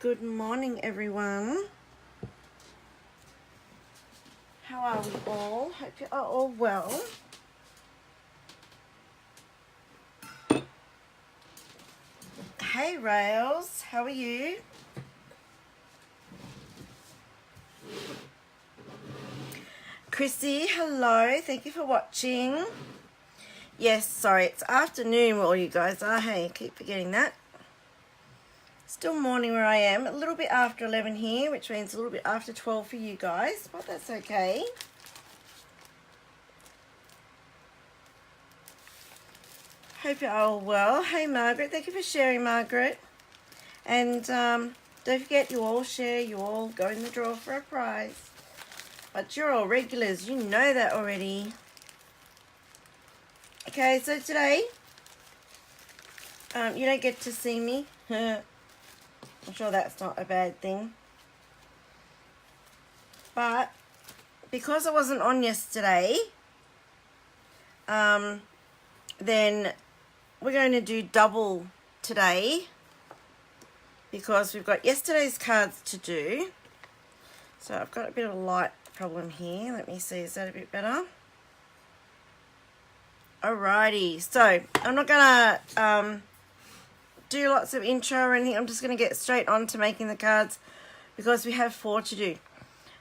Good morning, everyone. How are we all? Hope you are all well. Hey, Rails. How are you? Chrissy, hello. Thank you for watching. Yes, sorry, it's afternoon where all you guys are. Hey, I keep forgetting that. Still morning where I am. A little bit after 11 here, which means a little bit after 12 for you guys, but that's okay. Hope you're all well. Hey, Margaret. Thank you for sharing, Margaret. And don't forget, you all share, you all go in the draw for a prize. But you're all regulars. You know that already. Okay, so today, you don't get to see me. I'm sure that's not a bad thing. But because I wasn't on yesterday, then we're going to do double today because we've got yesterday's cards to do. So I've got a bit of a light problem here. Let me see, is that a bit better? Alrighty, so I'm not gonna do lots of intro or anything. I'm just gonna get straight on to making the cards because we have 4 to do.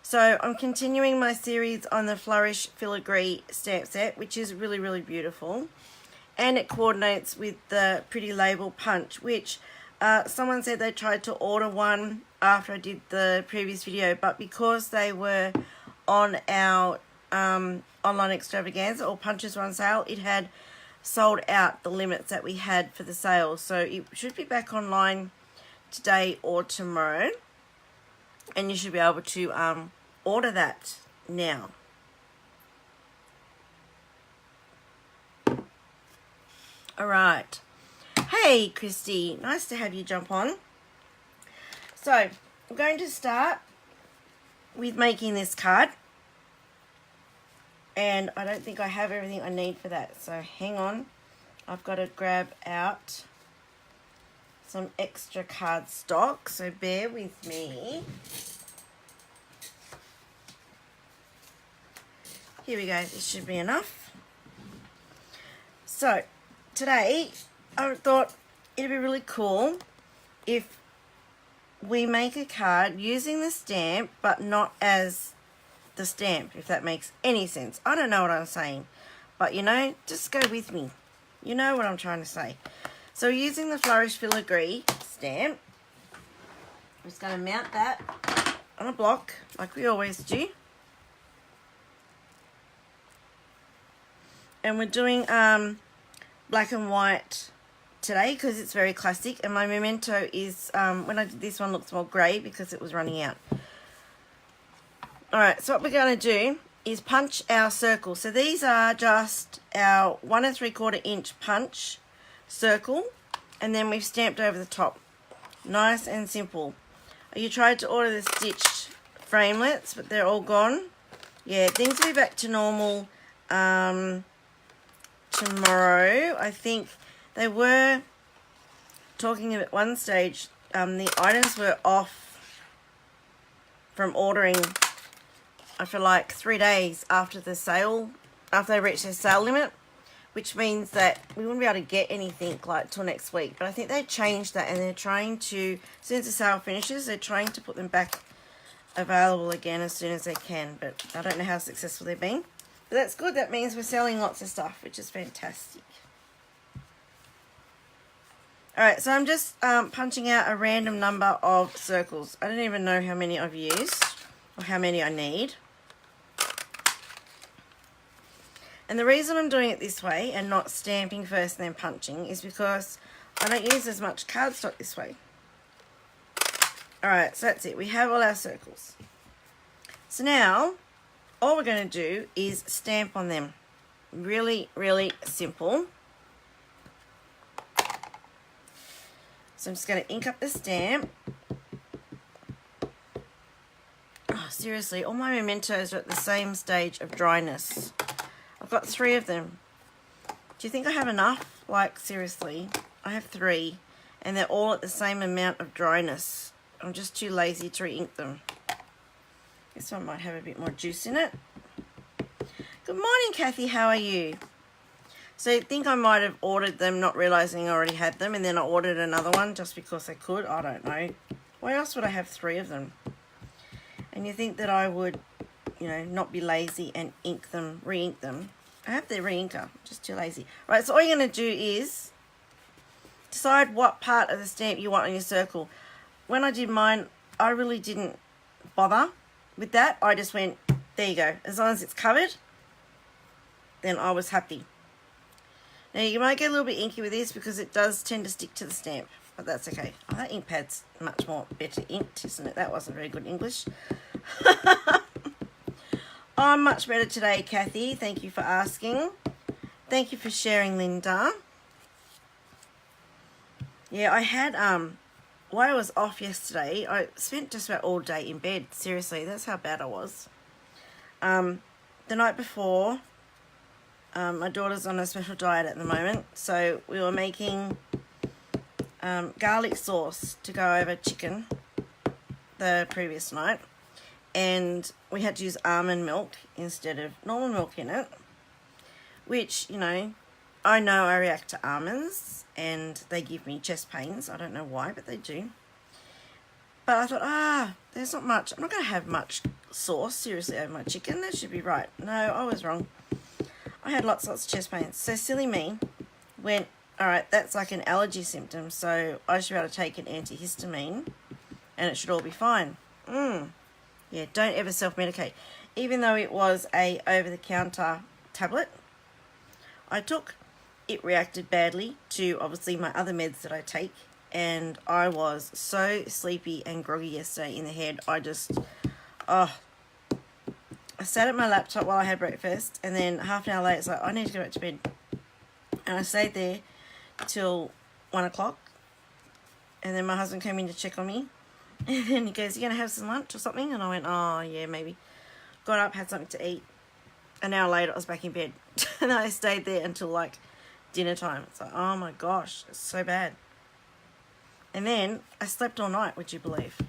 So I'm continuing my series on the Flourish Filigree stamp set, which is really, really beautiful. And it coordinates with the Pretty Label Punch, which someone said they tried to order one after I did the previous video, but because they were on our online extravaganza or punches were on sale, it had sold out the limits that we had for the sale. So it should be back online today or tomorrow, and you should be able to order that now. All right. Hey, Christy, nice to have you jump on. So I'm going to start with making this card, and I don't think I have everything I need for that, so hang on. I've got to grab out some extra card stock, so bear with me. Here we go, this should be enough. So today I thought it'd be really cool if we make a card using the stamp but not as the stamp, if that makes any sense. I don't know what I'm saying, but you know, just go with me. You know what I'm trying to say. So using the Flourish Filigree stamp, I'm just going to mount that on a block like we always do. And we're doing black and white today because it's very classic, and my memento is, when I did this one, looks more grey because it was running out. Alright, so what we're going to do is punch our circle. So these are just our 1 3/4 inch punch circle, and then we've stamped over the top. Nice and simple. You tried to order the stitched framelets, but they're all gone. Yeah, things will be back to normal tomorrow. I think they were talking at one stage, the items were off from ordering, I feel like 3 days after the sale, after they reached their sale limit, which means that we wouldn't be able to get anything like till next week. But I think they changed that, and they're trying to, as soon as the sale finishes, they're trying to put them back available again as soon as they can. But I don't know how successful they've been. But that's good. That means we're selling lots of stuff, which is fantastic. Alright, so I'm just punching out a random number of circles. I don't even know how many I've used or how many I need. And the reason I'm doing it this way and not stamping first and then punching is because I don't use as much cardstock this way. Alright, so that's it. We have all our circles. So now, all we're going to do is stamp on them. Really, really simple. So I'm just going to ink up the stamp. Oh, seriously, all my mementos are at the same stage of dryness. I've got 3 of them. Do you think I have enough? Like, seriously, I have 3, and they're all at the same amount of dryness. I'm just too lazy to re-ink them. This one might have a bit more juice in it. Good morning, Kathy. How are you? So I think I might have ordered them, not realizing I already had them, and then I ordered another one just because I could. I don't know. Why else would I have 3 of them? And you think that I would, you know, not be lazy and ink them, re-ink them. I have the re-inker, just too lazy. Right, so all you're going to do is decide what part of the stamp you want on your circle. When I did mine, I really didn't bother with that. I just went, there you go. As long as it's covered, then I was happy. Now you might get a little bit inky with this because it does tend to stick to the stamp, but that's okay. Oh, that ink pad's much more better inked, isn't it? That wasn't very good English. I'm much better today, Kathy. Thank you for asking. Thank you for sharing, Linda. Yeah, I had, while I was off yesterday, I spent just about all day in bed. Seriously, that's how bad I was. The night before, my daughter's on a special diet at the moment, so we were making garlic sauce to go over chicken the previous night, and we had to use almond milk instead of normal milk in it, which, you know I react to almonds and they give me chest pains. I don't know why, but they do. But I thought, there's not much, I'm not going to have much sauce seriously over my chicken. That should be right. No, I was wrong. I had lots of chest pains. So silly me went, alright, that's like an allergy symptom, so I should be able to take an antihistamine and it should all be fine. Yeah, don't ever self-medicate. Even though it was a over-the-counter tablet I took, it reacted badly to obviously my other meds that I take, and I was so sleepy and groggy yesterday in the head. I sat at my laptop while I had breakfast, and then half an hour later it's like, I need to go back to bed. And I stayed there till 1 o'clock, and then my husband came in to check on me, and then he goes, you going to have some lunch or something? And I went, oh yeah, maybe. Got up, had something to eat. An hour later I was back in bed. And I stayed there until like dinner time. It's like, oh my gosh, it's so bad. And then I slept all night, would you believe?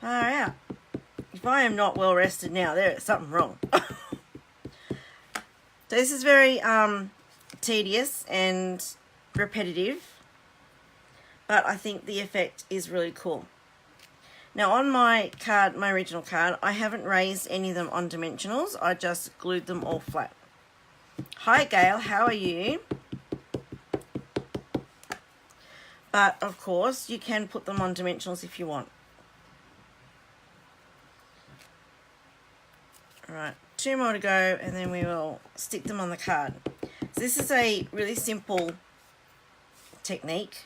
Yeah. If I am not well rested now, there is something wrong. So this is very tedious and repetitive, but I think the effect is really cool. Now on my card, my original card, I haven't raised any of them on dimensionals. I just glued them all flat. Hi Gail, how are you? But of course you can put them on dimensionals if you want. Alright, 2 more to go and then we will stick them on the card. So this is a really simple technique.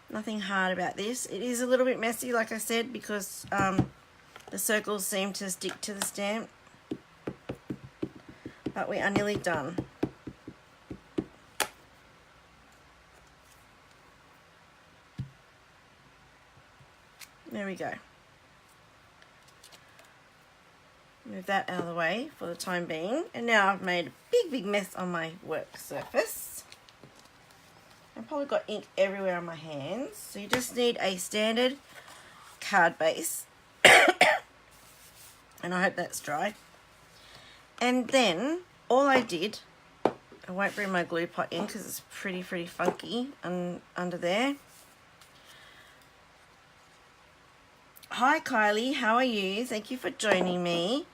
Nothing hard about this. It is a little bit messy, like I said, because the circles seem to stick to the stamp. But we are nearly done. There we go. Move that out of the way for the time being. And now I've made a big mess on my work surface. I've probably got ink everywhere on my hands. So you just need a standard card base. And I hope that's dry. And then all I did, I won't bring my glue pot in because it's pretty funky under there. Hi Kylie, how are you? Thank you for joining me.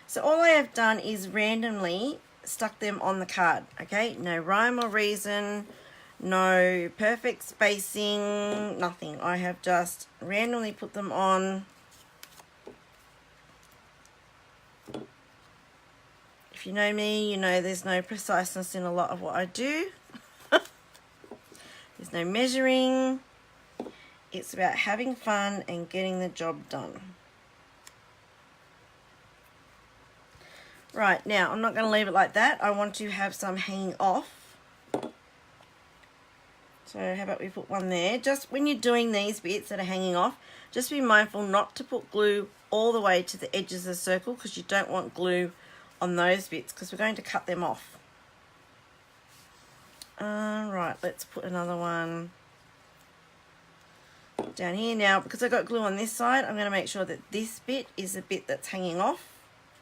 So all I have done is randomly stuck them on the card, okay? No rhyme or reason, no perfect spacing, nothing. I have just randomly put them on. If you know me, you know there's no preciseness in a lot of what I do. There's no measuring. It's about having fun and getting the job done. Right, now I'm not going to leave it like that. I want to have some hanging off. So how about we put one there. Just when you're doing these bits that are hanging off, just be mindful not to put glue all the way to the edges of the circle because you don't want glue on those bits because we're going to cut them off. Right, let's put another one down here. Now, because I got glue on this side, I'm going to make sure that this bit is the bit that's hanging off.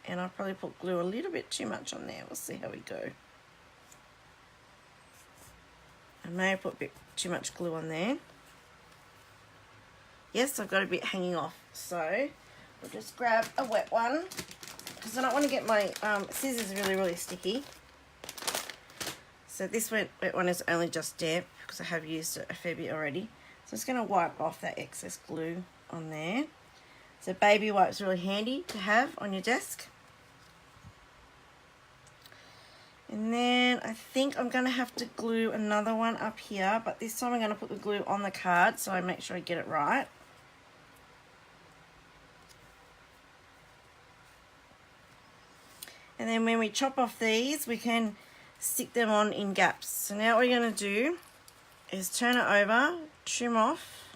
And I'll probably put glue a little bit too much on there. We'll see how we go. I may have put a bit too much glue on there. Yes, I've got a bit hanging off. So, we'll just grab a wet one, because I don't want to get my scissors really sticky. So this wet one is only just damp, because I have used it a fair bit already. So I'm just going to wipe off that excess glue on there. So baby wipe's really handy to have on your desk. And then I think I'm going to have to glue another one up here, but this time I'm going to put the glue on the card so I make sure I get it right. And then when we chop off these, we can stick them on in gaps. So now what you're going to do is turn it over, trim off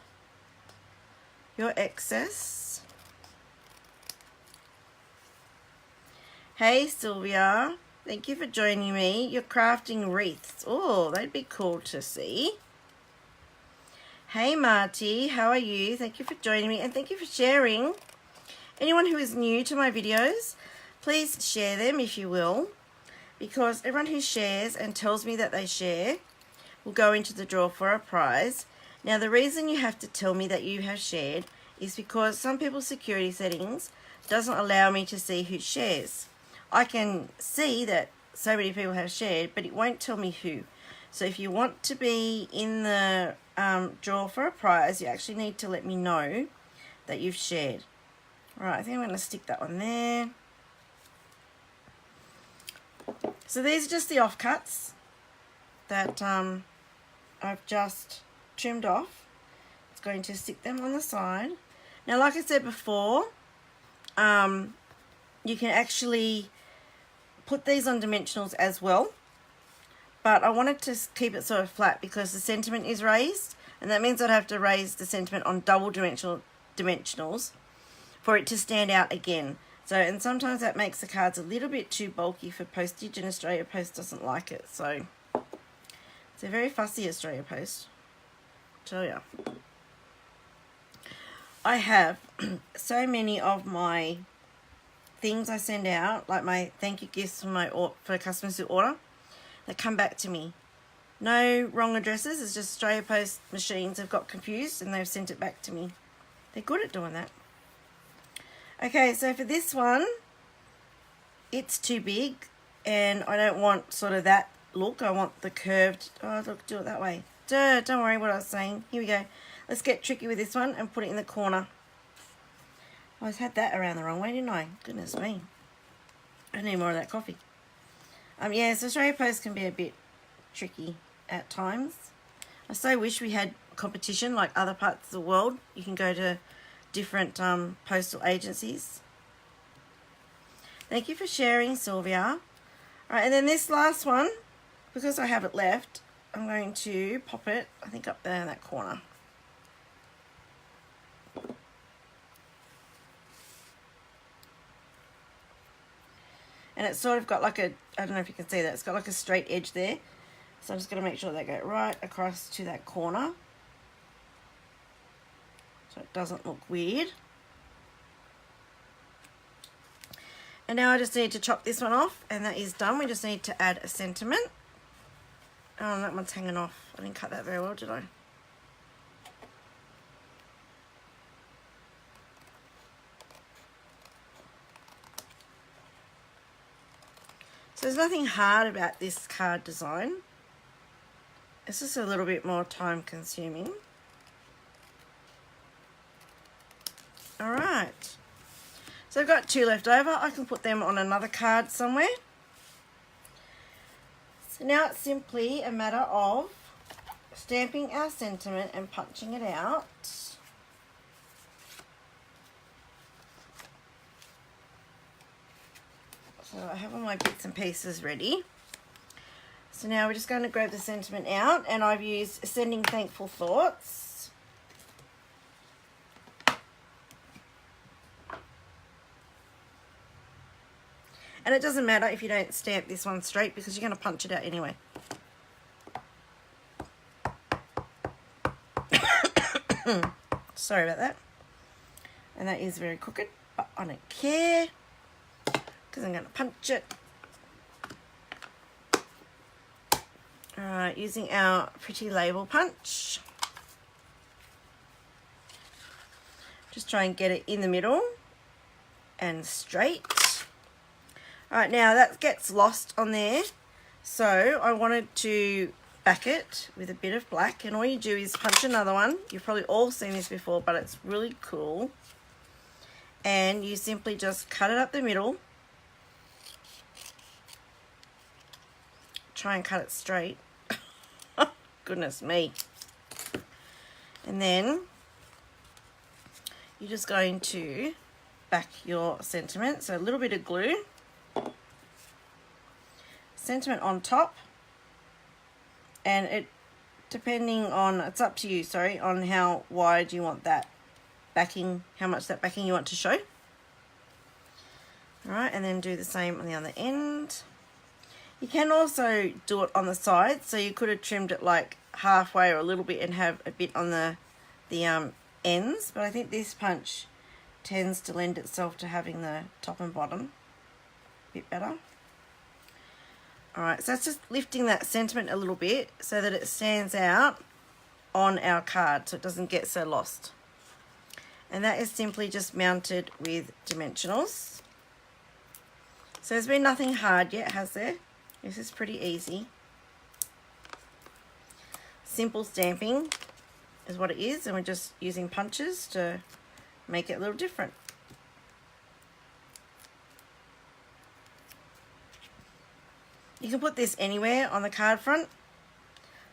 your excess. Hey Sylvia, thank you for joining me. You're crafting wreaths. Oh, that'd be cool to see. Hey Marty, how are you? Thank you for joining me and thank you for sharing. Anyone who is new to my videos, please share them if you will, because everyone who shares and tells me that they share will go into the draw for a prize. Now the reason you have to tell me that you have shared is because some people's security settings doesn't allow me to see who shares. I can see that so many people have shared, but it won't tell me who. So if you want to be in the draw for a prize, you actually need to let me know that you've shared. Right, I think I'm going to stick that one there. So these are just the offcuts that I've just trimmed off. It's going to stick them on the side. Now, like I said before, you can actually put these on dimensionals as well, but I wanted to keep it sort of flat because the sentiment is raised, and that means I'd have to raise the sentiment on double dimensionals for it to stand out again. So, and sometimes that makes the cards a little bit too bulky for postage, and Australia Post doesn't like it. So it's a very fussy Australia Post, I tell ya. I have so many of my things I send out, like my thank you gifts for customers who order, that come back to me. No wrong addresses, it's just Australia Post machines have got confused and they've sent it back to me. They're good at doing that. Okay, so for this one, it's too big and I don't want sort of that look. I want the curved, oh look, do it that way. Don't worry what I was saying. Here we go. Let's get tricky with this one and put it in the corner. I always had that around the wrong way, didn't I? Goodness me. I need more of that coffee. Yeah, so Australia Post can be a bit tricky at times. I so wish we had competition like other parts of the world. You can go to different postal agencies. Thank you for sharing, Sylvia. All right, and then this last one, because I have it left, I'm going to pop it, I think, up there in that corner. And it's sort of got like a, I don't know if you can see that, it's got like a straight edge there. So I'm just going to make sure they go right across to that corner, so it doesn't look weird. And now I just need to chop this one off, and that is done. We just need to add a sentiment. Oh, that one's hanging off. I didn't cut that very well, did I? So there's nothing hard about this card design. It's just a little bit more time consuming. All right. So I've got 2 left over. I can put them on another card somewhere. So now it's simply a matter of stamping our sentiment and punching it out. So I have all my bits and pieces ready. So now we're just going to grab the sentiment out, and I've used Sending Thankful Thoughts. And it doesn't matter if you don't stamp this one straight, because you're going to punch it out anyway. Sorry about that. And that is very crooked, but I don't care because I'm going to punch it. Alright, using our pretty label punch. Just try and get it in the middle and straight. Alright, now that gets lost on there, so I wanted to back it with a bit of black, and all you do is punch another one. You've probably all seen this before, but it's really cool. And you simply just cut it up the middle. Try and cut it straight. Goodness me. And then you're just going to back your sentiment. So a little bit of glue. Sentiment on top. And it, depending on, it's up to you, sorry, on how wide you want that backing, how much that backing you want to show. Alright, and then do the same on the other end. You can also do it on the side, so you could have trimmed it like halfway or a little bit and have a bit on the ends, but I think this punch tends to lend itself to having the top and bottom a bit better. Alright, so that's just lifting that sentiment a little bit so that it stands out on our card so it doesn't get so lost. And that is simply just mounted with dimensionals. So there's been nothing hard yet, has there? This is pretty easy. Simple stamping is what it is, and we're just using punches to make it a little different. You can put this anywhere on the card front,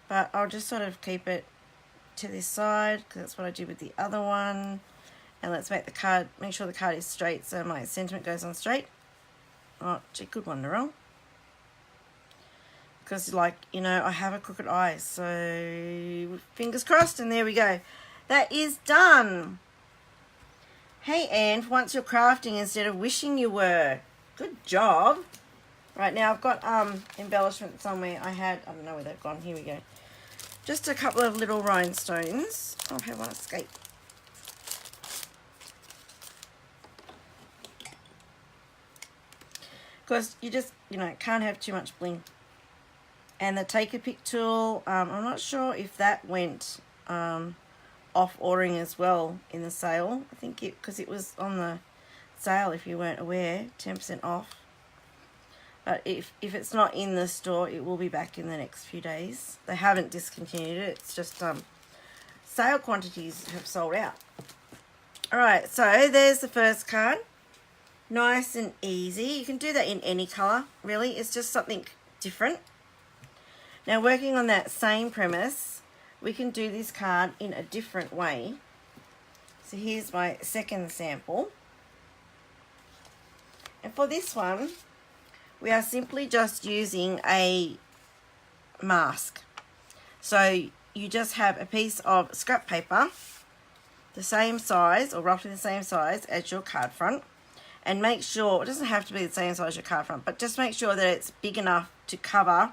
but I'll just sort of keep it to this side because that's what I did with the other one. And let's make the card, make sure the card is straight so my sentiment goes on straight. Oh, gee, good one, Narelle. Because, like, you know, I have a crooked eye, so fingers crossed, and there we go. That is done. Hey, Anne, for once you're crafting instead of wishing you were. Good job. Right, now I've got embellishment somewhere. I don't know where they've gone. Here we go. Just a couple of little rhinestones. Oh, I've had one escape. Because you just, you know, can't have too much bling. And the Take a Pick tool, I'm not sure if that went off ordering as well in the sale. I think because it was on the sale, if you weren't aware, 10% off. But if it's not in the store, it will be back in the next few days. They haven't discontinued it. It's just sale quantities have sold out. Alright, so there's the first card. Nice and easy. You can do that in any colour, really. It's just something different. Now, working on that same premise, we can do this card in a different way. So here's my second sample. And for this one, we are simply just using a mask. So you just have a piece of scrap paper, the same size, or roughly the same size as your card front. And make sure, it doesn't have to be the same size as your card front, but just make sure that it's big enough to cover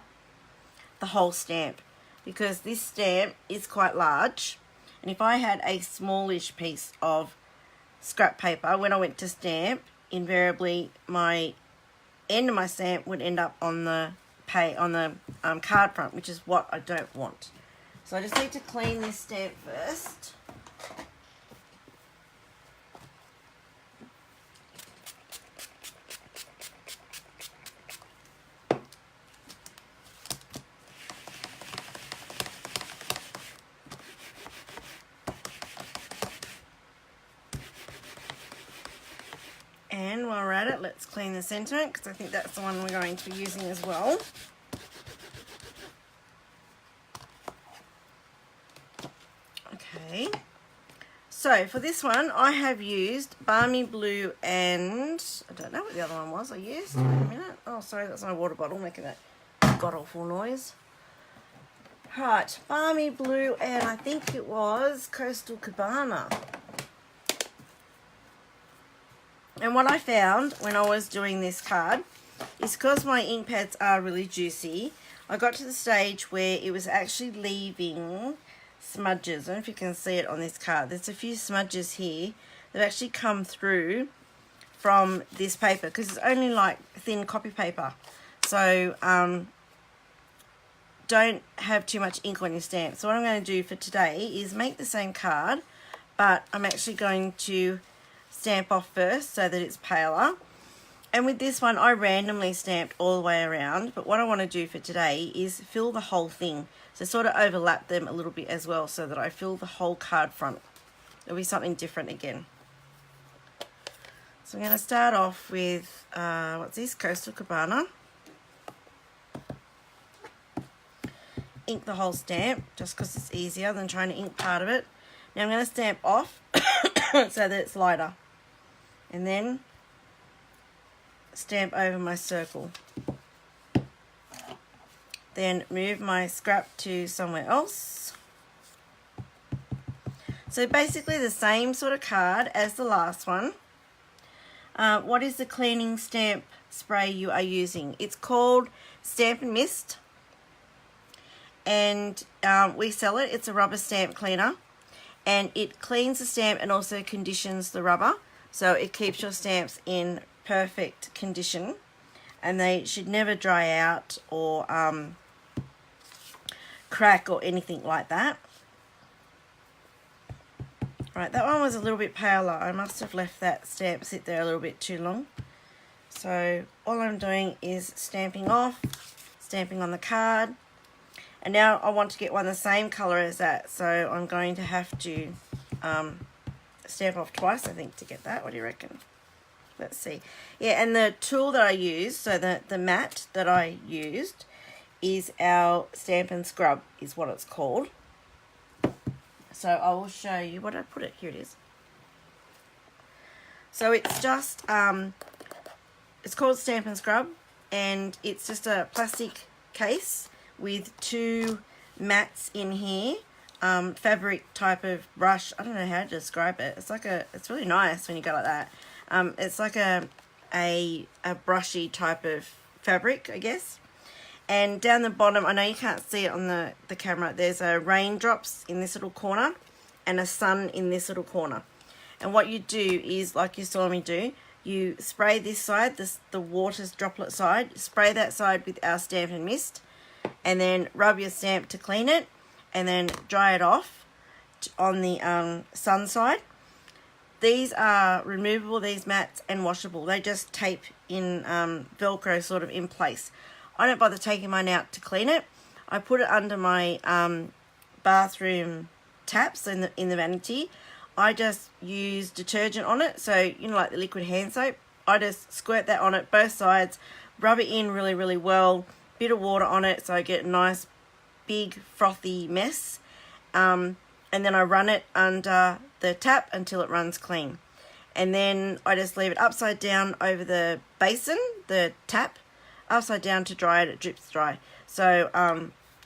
the whole stamp, because this stamp is quite large, and if I had a smallish piece of scrap paper when I went to stamp, invariably my end of my stamp would end up on the card front, which is what I don't want. So I just need to clean this stamp first. And while we're at it, let's clean the sentiment, because I think that's the one we're going to be using as well. Okay, so for this one I have used Balmy Blue and I don't know what the other one was I used. Wait a minute. Oh, sorry, that's my water bottle making that god-awful noise. Right, Balmy Blue and I think it was Coastal Cabana. And what I found when I was doing this card is because my ink pads are really juicy, I got to the stage where it was actually leaving smudges. I don't know if you can see it on this card. There's a few smudges here that actually come through from this paper because it's only like thin copy paper. So don't have too much ink on your stamp. So what I'm going to do for today is make the same card, but I'm actually going to stamp off first so that it's paler. And with this one, I randomly stamped all the way around, but what I want to do for today is fill the whole thing. So sort of overlap them a little bit as well so that I fill the whole card front. It'll be something different again. So I'm going to start off with, what's this? Coastal Cabana. Ink the whole stamp just because it's easier than trying to ink part of it. Now I'm going to stamp off so that it's lighter. And then stamp over my circle. Then move my scrap to somewhere else. So basically the same sort of card as the last one. What is the cleaning stamp spray you are using? It's called Stampin' Mist. And we sell it. It's a rubber stamp cleaner. And it cleans the stamp and also conditions the rubber. So it keeps your stamps in perfect condition. And they should never dry out or crack or anything like that. Right, that one was a little bit paler. I must have left that stamp sit there a little bit too long. So all I'm doing is stamping off, stamping on the card. And now I want to get one the same colour as that. So I'm going to have to stamp off twice, I think, to get that. What do you reckon? Let's see. Yeah, and the tool that I used, so the mat that I used is our Stampin' Scrub is what it's called. So I will show you. What did I put it? Here it is. So it's just, it's called Stampin' Scrub, and it's just a plastic case with two mats in here. Fabric type of brush. I don't know how to describe it. It's like it's really nice when you go like that. It's like a brushy type of fabric, I guess. And down the bottom, I know you can't see it on the camera, there's a raindrops in this little corner and a sun in this little corner. And what you do is, like you saw me do, you spray this side, the water's droplet side, spray that side with our Stampin' Mist, and then rub your stamp to clean it, and then dry it off on the sun side. These are removable, these mats, and washable. They just tape in Velcro sort of in place. I don't bother taking mine out to clean it. I put it under my bathroom taps in the vanity. I just use detergent on it, so you know, like the liquid hand soap. I just squirt that on it, both sides, rub it in really, really well, bit of water on it so I get a nice big frothy mess. And then I run it under the tap until it runs clean. And then I just leave it upside down over the basin, the tap, upside down to dry it. It drips dry. So,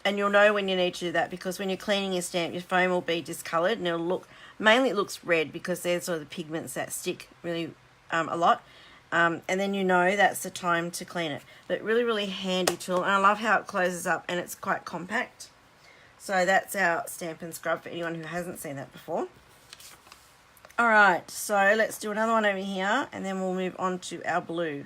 and you'll know when you need to do that, because when you're cleaning your stamp, your foam will be discoloured and it'll look, mainly it looks red because they're sort of the pigments that stick really a lot. And then you know that's the time to clean it. But really, really handy tool. And I love how it closes up and it's quite compact. So that's our Stampin' Scrub for anyone who hasn't seen that before. Alright, so let's do another one over here and then we'll move on to our blue.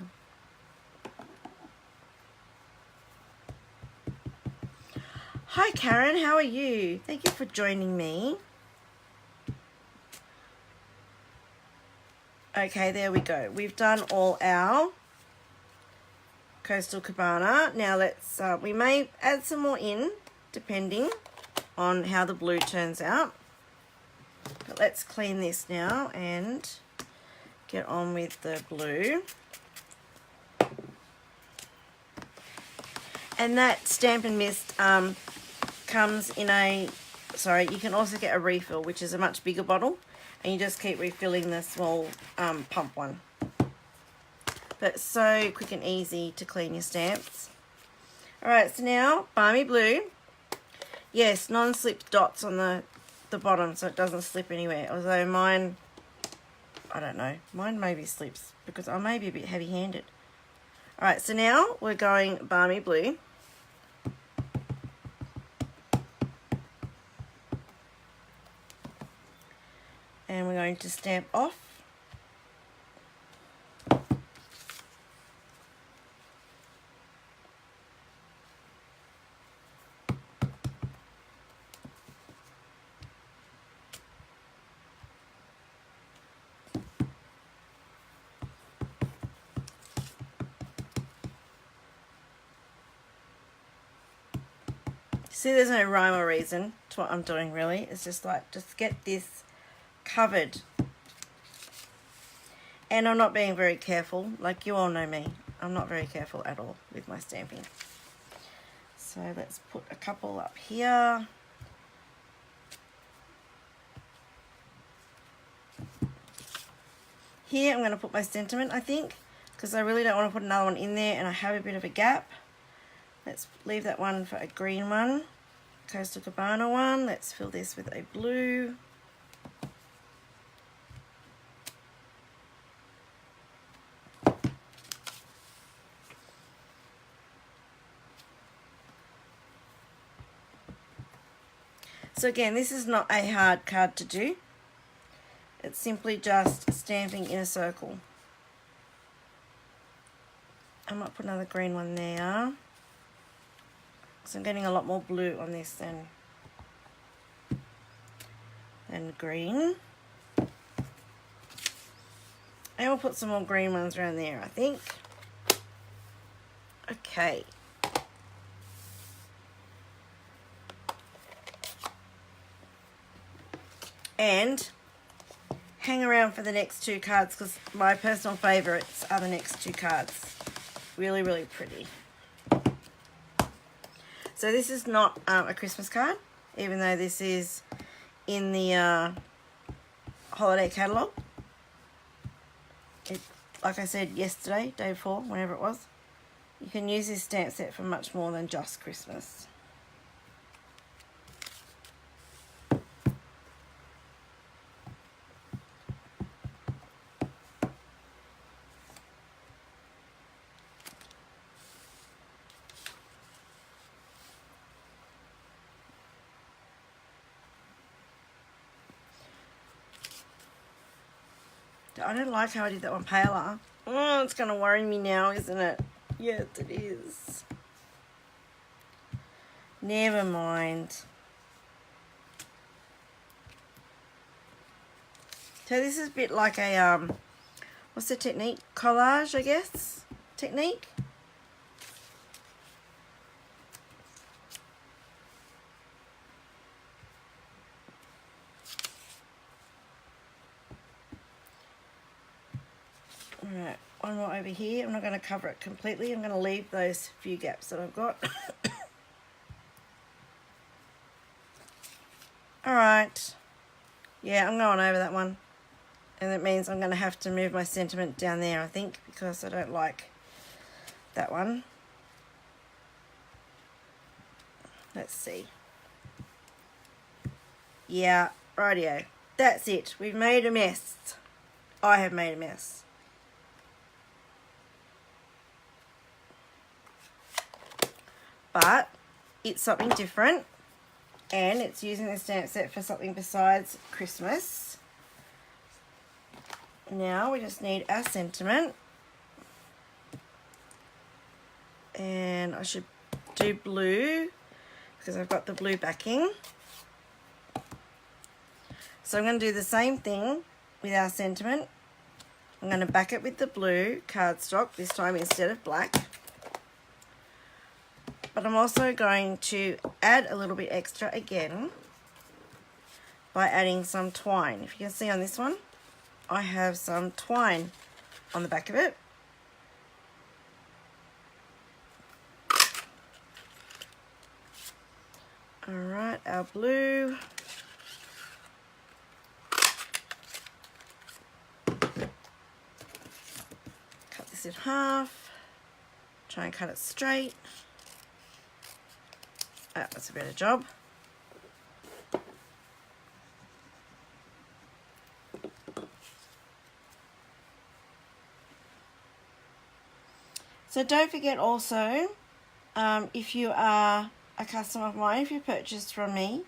Hi Karen, how are you? Thank you for joining me. Okay, there we go. We've done all our Coastal Cabana. Now let's, we may add some more in, depending on how the blue turns out. But let's clean this now and get on with the blue. And that Stampin' Mist comes in a, sorry, you can also get a refill, which is a much bigger bottle, and you just keep refilling the small pump one. But so quick and easy to clean your stamps. Alright, so now Balmy Blue. Yes, non-slip dots on the bottom so it doesn't slip anywhere. Although mine, I don't know, mine maybe slips because I may be a bit heavy-handed. Alright, so now we're going Balmy Blue. going to stamp off. See, there's no rhyme or reason to what I'm doing really. It's just like, just get this covered. And I'm not being very careful. Like, you all know me. I'm not very careful at all with my stamping. So let's put a couple up here. Here I'm going to put my sentiment, I think, because I really don't want to put another one in there and I have a bit of a gap. Let's leave that one for a green one. Coastal Cabana one. Let's fill this with a blue. So again, this is not a hard card to do. It's simply just stamping in a circle. I might put another green one there. So I'm getting a lot more blue on this than green. And we'll put some more green ones around there, I think. Okay. And hang around for the next two cards because my personal favourites are the next two cards. Really, really pretty. So this is not a Christmas card, even though this is in the holiday catalogue. Like I said yesterday, day before, whenever it was, you can use this stamp set for much more than just Christmas. I don't like how I did that one paler. Oh, it's going to worry me now, isn't it? Yes, it is. Never mind. So this is a bit like a, what's the technique? Collage, I guess? Technique? Alright, one more over here. I'm not going to cover it completely. I'm going to leave those few gaps that I've got. Alright. Yeah, I'm going over that one. And that means I'm going to have to move my sentiment down there, I think, because I don't like that one. Let's see. Yeah, rightio. That's it. We've made a mess. I have made a mess. But it's something different, and it's using the stamp set for something besides Christmas. Now we just need our sentiment, and I should do blue because I've got the blue backing. So I'm going to do the same thing with our sentiment. I'm going to back it with the blue cardstock, this time instead of black. But I'm also going to add a little bit extra again by adding some twine. If you can see on this one, I have some twine on the back of it. Alright, our blue. Cut this in half. Try and cut it straight. That's a better job. So don't forget also, if you are a customer of mine, if you purchased from me,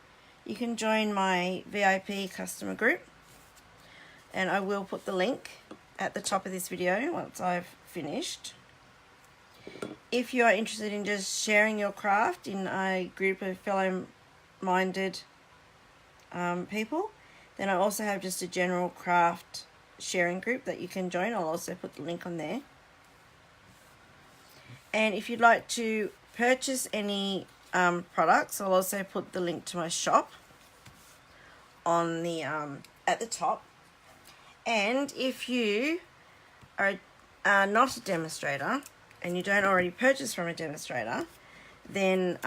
you can join my VIP customer group. and I will put the link at the top of this video once I've finished. If you are interested in just sharing your craft in a group of fellow-minded people, then I also have just a general craft sharing group that you can join. I'll also put the link on there. And if you'd like to purchase any products, I'll also put the link to my shop on the at the top. And if you are not a demonstrator and you don't already purchase from a demonstrator, then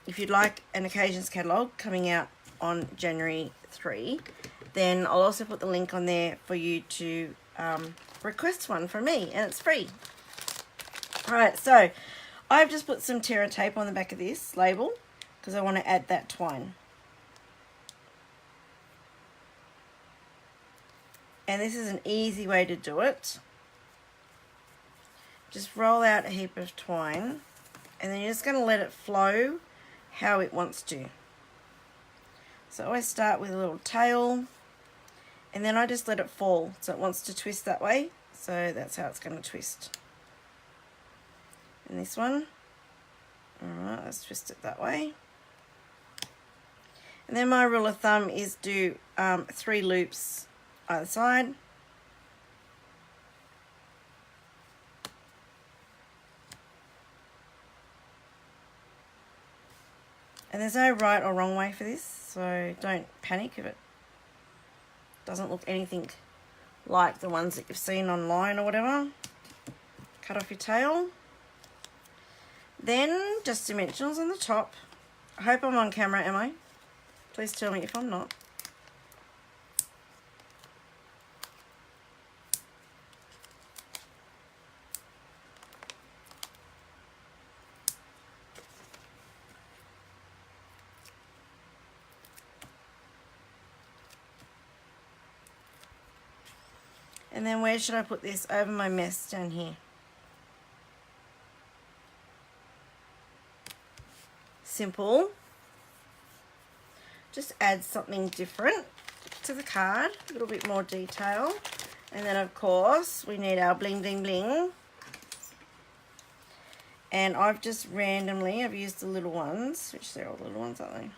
if you'd like an occasions catalogue coming out on January 3, then I'll also put the link on there for you to request one from me, and it's free. Alright, so I've just put some Terra tape on the back of this label because I want to add that twine. And this is an easy way to do it. Just roll out a heap of twine, and then you're just going to let it flow how it wants to. So I always start with a little tail, and then I just let it fall. So it wants to twist that way, so that's how it's going to twist. And this one, alright, let's twist it that way. And then my rule of thumb is do 3 loops either side. And there's no right or wrong way for this, so don't panic if it doesn't look anything like the ones that you've seen online or whatever. Cut off your tail. Then just dimensionals on the top. I hope I'm on camera, am I? Please tell me if I'm not. And then where should I put this? Over my mess down here. Simple. Just add something different to the card, a little bit more detail. And then of course we need our bling bling bling. And I've just randomly, I've used the little ones, which they're all the little ones, aren't they?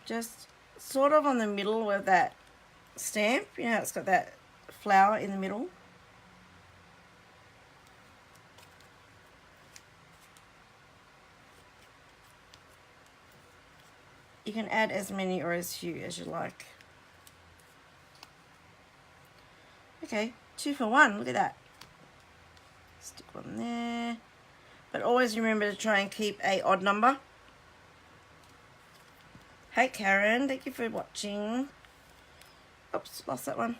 Just sort of on the middle of that stamp, you know how it's got that flower in the middle. You can add as many or as few as you like. Okay, 2 for 1, look at that. Stick one there. But always remember to try and keep a odd number. Hey Karen, thank you for watching. Oops, lost that one.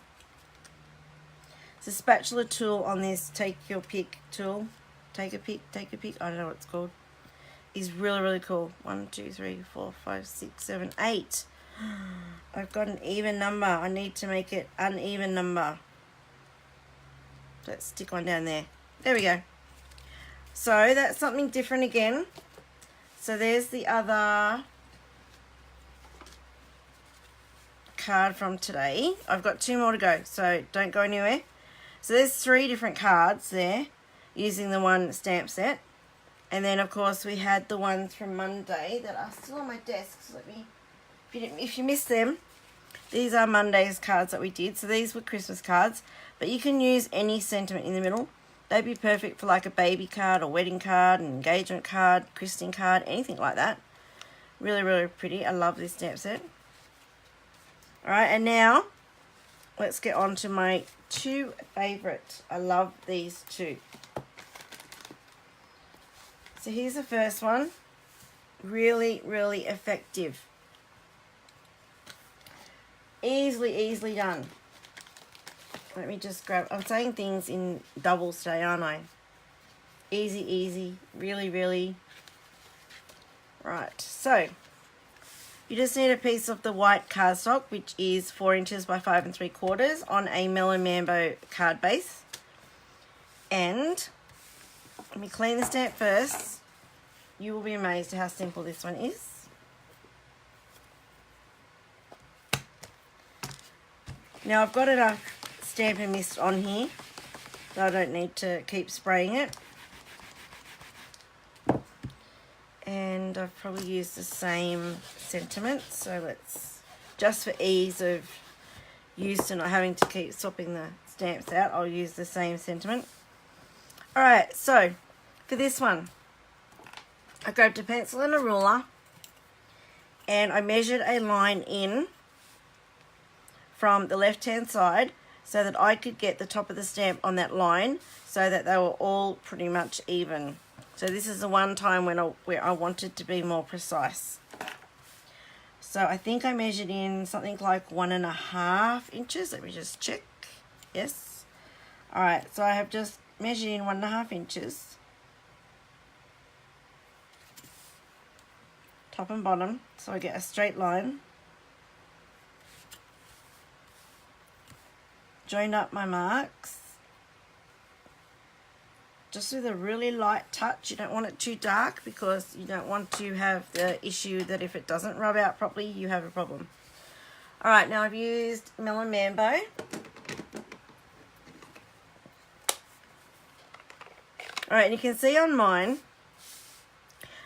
It's a spatula tool on this take your pick tool. Take a pick, I don't know what it's called. Is really, really cool. 1, 2, 3, 4, 5, 6, 7, 8. I've got an even number. I need to make it uneven number. Let's stick one down there. There we go. So that's something different again. So there's the other card from today. I've got 2 more to go, so don't go anywhere. So there's 3 different cards there using the one stamp set. And then of course we had the ones from Monday that are still on my desk. So let me, if you missed them, these are Monday's cards that we did. So these were Christmas cards, but you can use any sentiment in the middle. They'd be perfect for like a baby card or wedding card, an engagement card, christening card, anything like that. Really, really pretty. I love this stamp set. Alright, and now let's get on to my 2 favourite. I love these 2. So here's the first one. Really, really effective. Easily done. Let me just grab, I'm saying things in doubles today, aren't I? Easy, really. Right, so you just need a piece of the white cardstock, which is 4 inches by 5 3/4 on a Melon Mambo card base. And let me clean the stamp first. You will be amazed at how simple this one is. Now I've got enough Stampin' Mist on here, so I don't need to keep spraying it. And I've probably used the same sentiment, so let's, just for ease of use and not having to keep swapping the stamps out, I'll use the same sentiment. Alright, so for this one, I grabbed a pencil and a ruler and I measured a line in from the left hand side so that I could get the top of the stamp on that line so that they were all pretty much even. So this is the one time where I wanted to be more precise. So I think I measured in something like 1.5 inches. Let me just check. Yes. Alright, so I have just measured in 1.5 inches. Top and bottom, so I get a straight line. Join up my marks. Just with a really light touch. You don't want it too dark because you don't want to have the issue that if it doesn't rub out properly, you have a problem. Alright, now I've used Melon Mambo. Alright, and you can see on mine,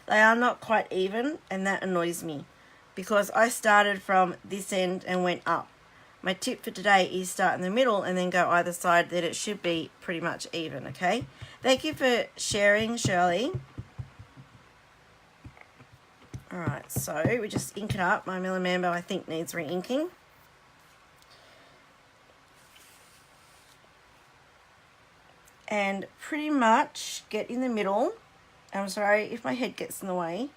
they are not quite even, and that annoys me because I started from this end and went up. My tip for today is start in the middle and then go either side, that it should be pretty much even, okay? Thank you for sharing, Shirley. Alright, so we just ink it up. My Melon Mambo, I think, needs re-inking. And pretty much get in the middle. I'm sorry if my head gets in the way.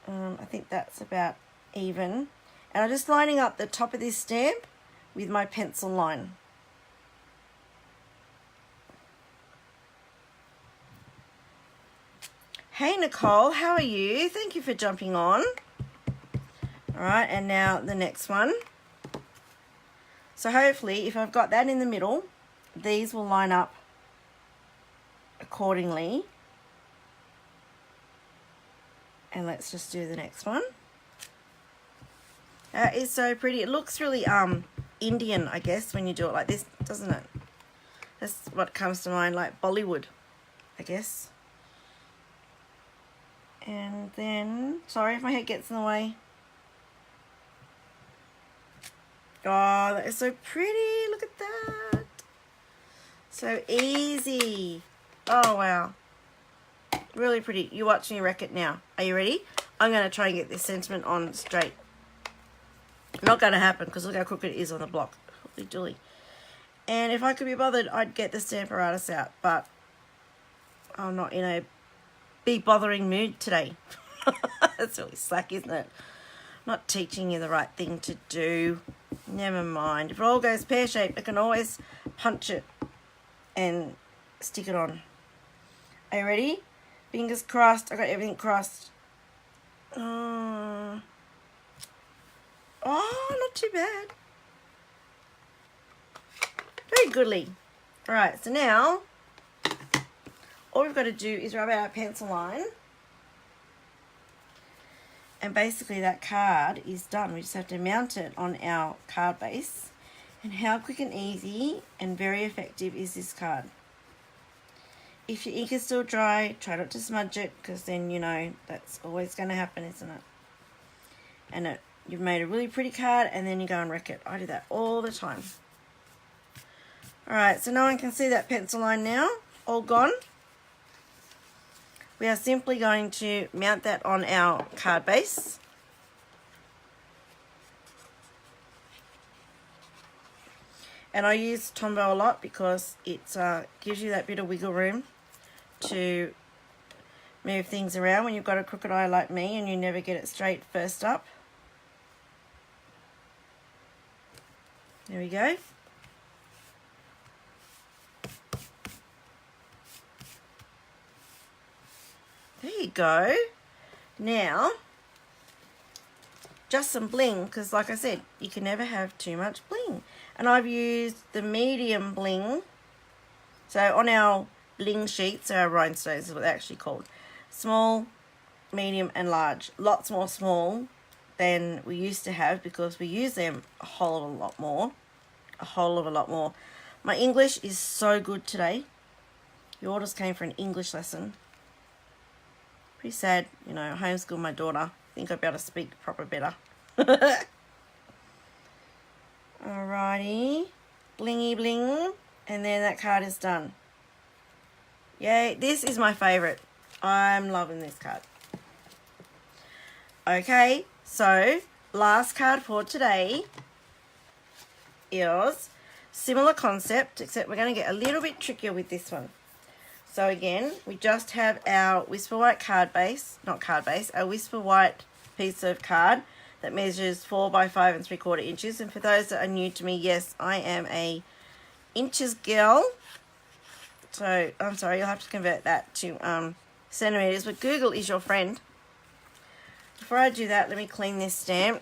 I think that's about even. And I'm just lining up the top of this stamp with my pencil line. Hey Nicole, how are you? Thank you for jumping on. Alright, and now the next one. So hopefully if I've got that in the middle, these will line up accordingly. And let's just do the next one. That is so pretty. It looks really Indian, I guess, when you do it like this, doesn't it? That's what comes to mind, like Bollywood, I guess. And then, sorry if my head gets in the way. Oh, that is so pretty. Look at that. So easy. Oh, wow. Really pretty. You watch me wreck it now. Are you ready? I'm going to try and get this sentiment on straight. Not going to happen because look how crooked it is on the block. Holy dooly. And if I could be bothered, I'd get the Stamparatus out. But I'm not in a be bothering mood today. That's really slack, isn't it? Not teaching you the right thing to do. Never mind. If it all goes pear-shaped, I can always punch it and stick it on. Are you ready? Fingers crossed. I got everything crossed. Oh, not too bad. Very goodly. Alright, so now all we've got to do is rub out our pencil line. And basically that card is done. We just have to mount it on our card base. And how quick and easy and very effective is this card? If your ink is still dry, try not to smudge it because then you know that's always going to happen, isn't it? And you've made a really pretty card and then you go and wreck it. I do that all the time. Alright, so no one can see that pencil line now. All gone. We are simply going to mount that on our card base. And I use Tombow a lot because it gives you that bit of wiggle room to move things around when you've got a crooked eye like me and you never get it straight first up. There we go. There you go. Now, just some bling, because like I said, you can never have too much bling. And I've used the medium bling. So on our bling sheets, our rhinestones is what they're actually called. Small, medium and large. Lots more small than we used to have because we use them a whole lot more. a whole of a lot more. My English is so good today. You all just came for an English lesson. Pretty sad, you know, I homeschool my daughter. Think I'd be able to speak proper better. Alrighty. Blingy bling. And then that card is done. Yay, this is my favourite. I'm loving this card. Okay, so last card for today is similar concept, except we're going to get a little bit trickier with this one. So again, we just have our Whisper White card base, not card base, our Whisper White piece of card that measures 4 by 5 3/4 inches. And for those that are new to me, yes, I am a inches girl. So I'm sorry, you'll have to convert that to centimeters, but Google is your friend. Before I do that, let me clean this stamp.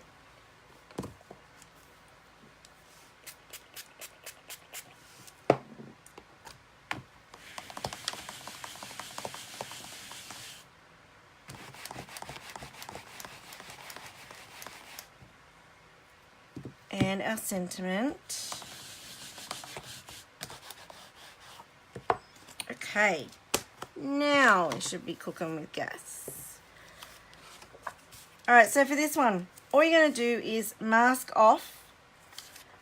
And our sentiment. Okay, now it should be cooking with gas. Alright, so for this one, all you're going to do is mask off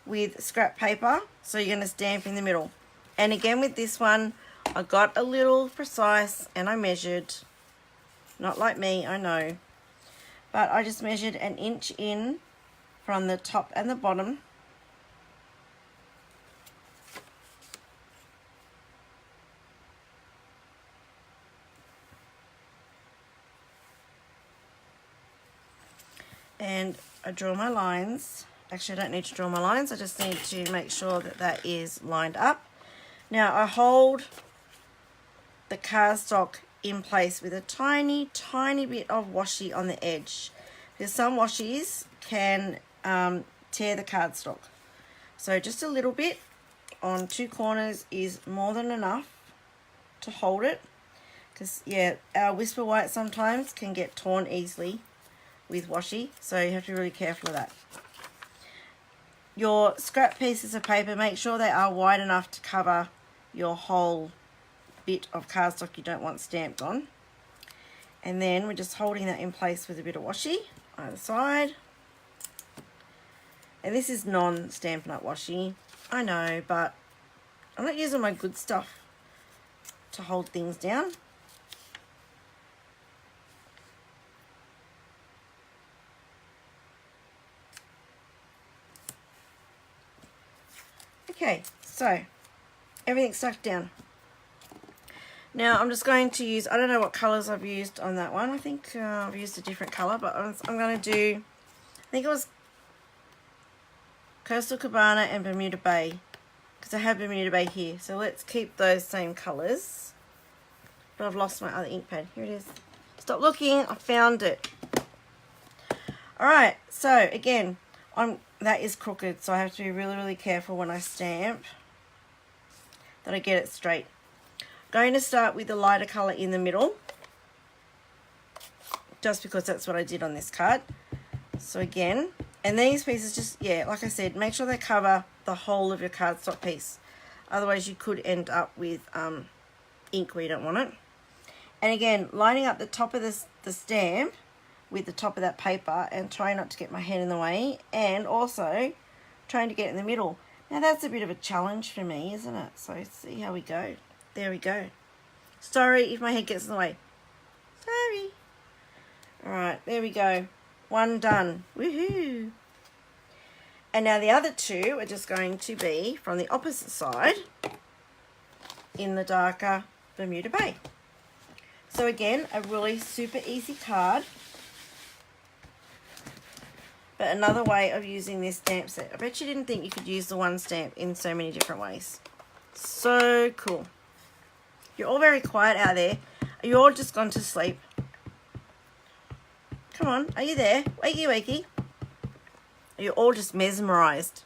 with scrap paper. So you're going to stamp in the middle. And again with this one, I got a little precise and I measured. Not like me, I know. But I just measured 1 inch in from the top and the bottom. And I draw my lines. Actually, I don't need to draw my lines. I just need to make sure that that is lined up. Now, I hold the cardstock in place with a tiny, tiny bit of washi on the edge. Because some washies can tear the cardstock. So just a little bit on 2 corners is more than enough to hold it. Because, yeah, our Whisper White sometimes can get torn easily with washi, so you have to be really careful of that. Your scrap pieces of paper, make sure they are wide enough to cover your whole bit of cardstock you don't want stamped on. And then we're just holding that in place with a bit of washi either side. And this is non-Stampin' Up! Washi, I know, but I'm not using my good stuff to hold things down. Okay, so everything's stuck down. Now I'm just going to use, I don't know what colours I've used on that one. I think I've used a different colour, but I'm going to do, I think it was Coastal Cabana and Bermuda Bay, because I have Bermuda Bay here. So let's keep those same colours. But I've lost my other ink pad. Here it is. Stop looking, I found it. Alright, so again, that is crooked, so I have to be really, really careful when I stamp that I get it straight. Going to start with the lighter colour in the middle, just because that's what I did on this card. So again, and these pieces just, yeah, like I said, make sure they cover the whole of your cardstock piece. Otherwise you could end up with ink where you don't want it. And again, lining up the top of the stamp with the top of that paper and trying not to get my head in the way, and also trying to get it in the middle. Now that's a bit of a challenge for me, isn't it? So see how we go. There we go. Sorry if my head gets in the way. Sorry. Alright, there we go. One done. Woohoo! And now the other two are just going to be from the opposite side in the darker Bermuda Bay. So again, a really super easy card. But another way of using this stamp set. I bet you didn't think you could use the one stamp in so many different ways. So cool. You're all very quiet out there. Are you all just gone to sleep? Come on, are you there? Wakey, wakey. Are you all just mesmerized?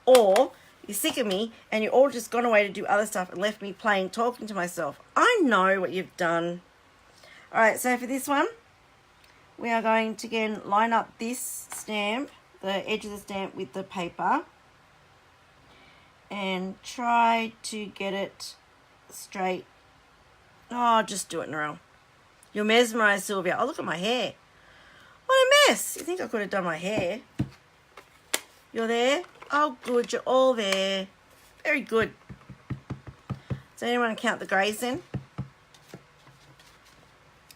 Or you're sick of me and you're all just gone away to do other stuff and left me playing, talking to myself. I know what you've done. Alright, so for this one, we are going to again line up this stamp, the edge of the stamp with the paper, and try to get it straight. Oh, just do it, Narelle. You're mesmerised, Sylvia. Oh, look at my hair. What a mess. You think I could have done my hair? You're there? Oh, good. You're all there. Very good. Does anyone count the greys then?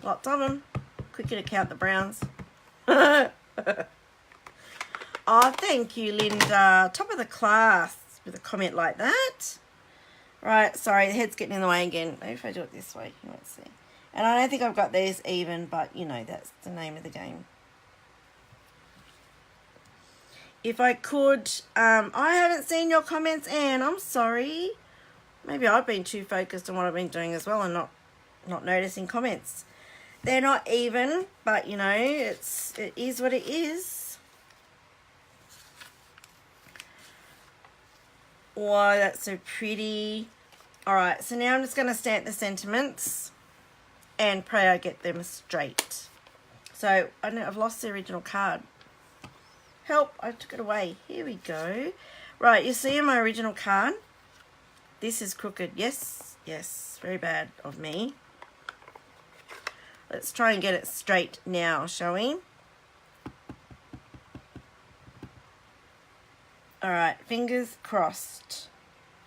Lots of them. Quicker to count the browns. Oh, thank you, Linda. Top of the class with a comment like that. Right, sorry, the head's getting in the way again. Maybe if I do it this way, you might see. And I don't think I've got these even, but you know, that's the name of the game. If I could, I haven't seen your comments, Anne. I'm sorry. Maybe I've been too focused on what I've been doing as well and not noticing comments. They're not even, but you know, it is what it is. Wow, that's so pretty. All right, so now I'm just going to stamp the sentiments and pray I get them straight. So I know I've lost the original card. Help, I took it away. Here we go. Right, you see in my original card, this is crooked. Yes, yes, very bad of me. Let's try and get it straight now, shall we? All right, fingers crossed.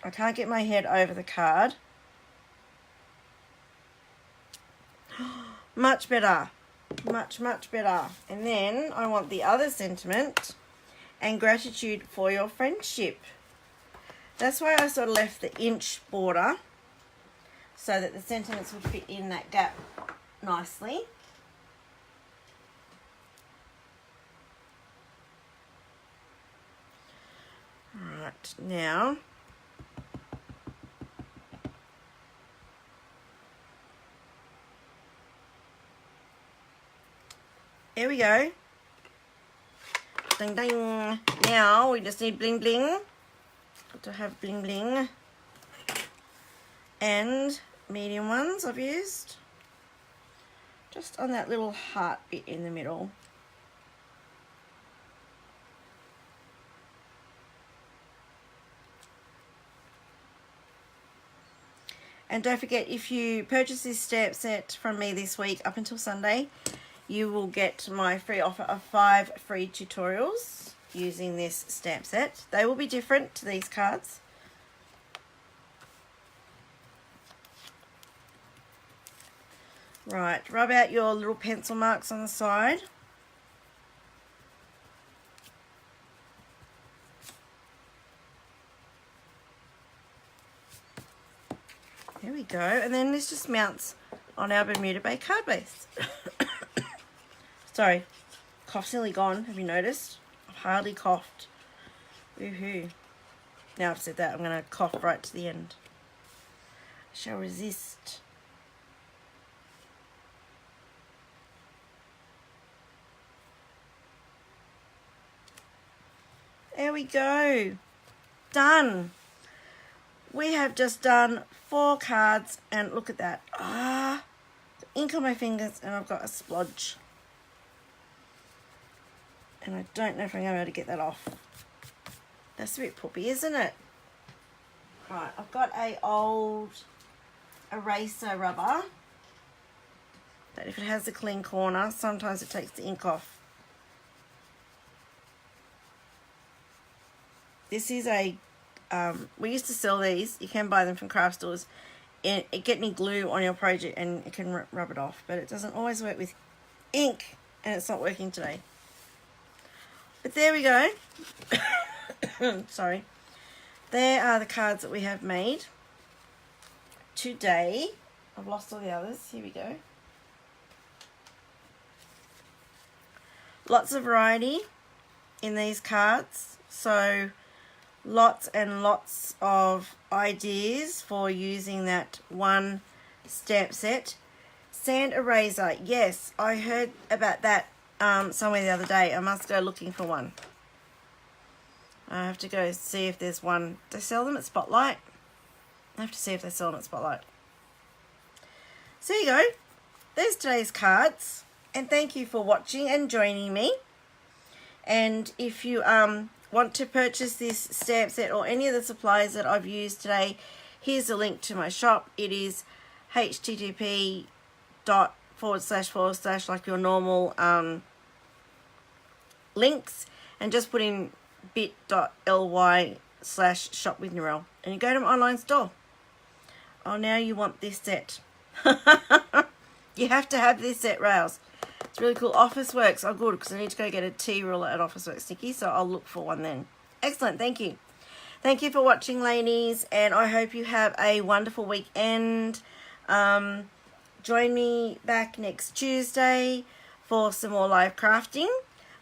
I can't get my head over the card. Much better. Much, much better. And then I want the other sentiment and gratitude for your friendship. That's why I sort of left the inch border so that the sentiments would fit in that gap nicely. Right, now here we go. Ding ding. Now we just need bling bling. Got to have bling bling. And medium ones I've used. Just on that little heart bit in the middle. And don't forget, if you purchase this stamp set from me this week up until Sunday, you will get my free offer of 5 free tutorials using this stamp set. They will be different to these cards. Right, rub out your little pencil marks on the side. There we go. And then this just mounts on our Bermuda Bay card base. Sorry, cough's nearly gone. Have you noticed? I've hardly coughed. Woohoo. Now I've said that, I'm going to cough right to the end. I shall resist. There we go. Done. We have just done 4 cards and look at that. Ah, ink on my fingers and I've got a splodge. And I don't know if I'm going to be able to get that off. That's a bit poopy, isn't it? Right, I've got a old eraser rubber that if it has a clean corner, sometimes it takes the ink off. This is a, we used to sell these. You can buy them from craft stores. It get any glue on your project and it can rub it off. But it doesn't always work with ink. And it's not working today. But there we go. Sorry. There are the cards that we have made today. I've lost all the others. Here we go. Lots of variety in these cards. So lots and lots of ideas for using that one stamp set. Sand eraser. Yes, I heard about that somewhere the other day. I must go looking for one. I have to go see if there's one. Do they sell them at Spotlight? I have to see if they sell them at Spotlight. So there you go. There's today's cards. And thank you for watching and joining me. And if you want want to purchase this stamp set or any of the supplies that I've used today, here's a link to my shop. It is http:// like your normal links, and just put in bit.ly/shop-with-Narelle and you go to my online store. Oh, now you want this set. You have to have this set, Rails. It's really cool. Officeworks. Oh, good, because I need to go get a tea ruler at Officeworks, Nikki, so I'll look for one then. Excellent. Thank you. Thank you for watching, ladies, and I hope you have a wonderful weekend. Join me back next Tuesday for some more live crafting,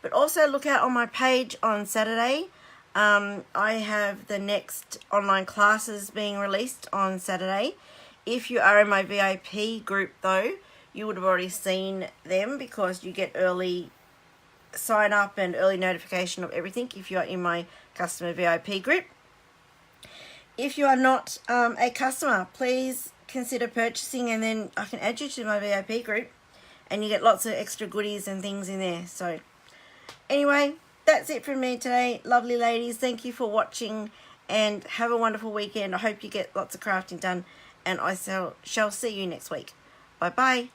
but also look out on my page on Saturday. I have the next online classes being released on Saturday. If you are in my VIP group, though, you would have already seen them because you get early sign up and early notification of everything if you are in my customer VIP group. If you are not a customer, please consider purchasing, and then I can add you to my VIP group and you get lots of extra goodies and things in there. So anyway, that's it from me today. Lovely ladies, thank you for watching and have a wonderful weekend. I hope you get lots of crafting done, and I shall see you next week. Bye bye.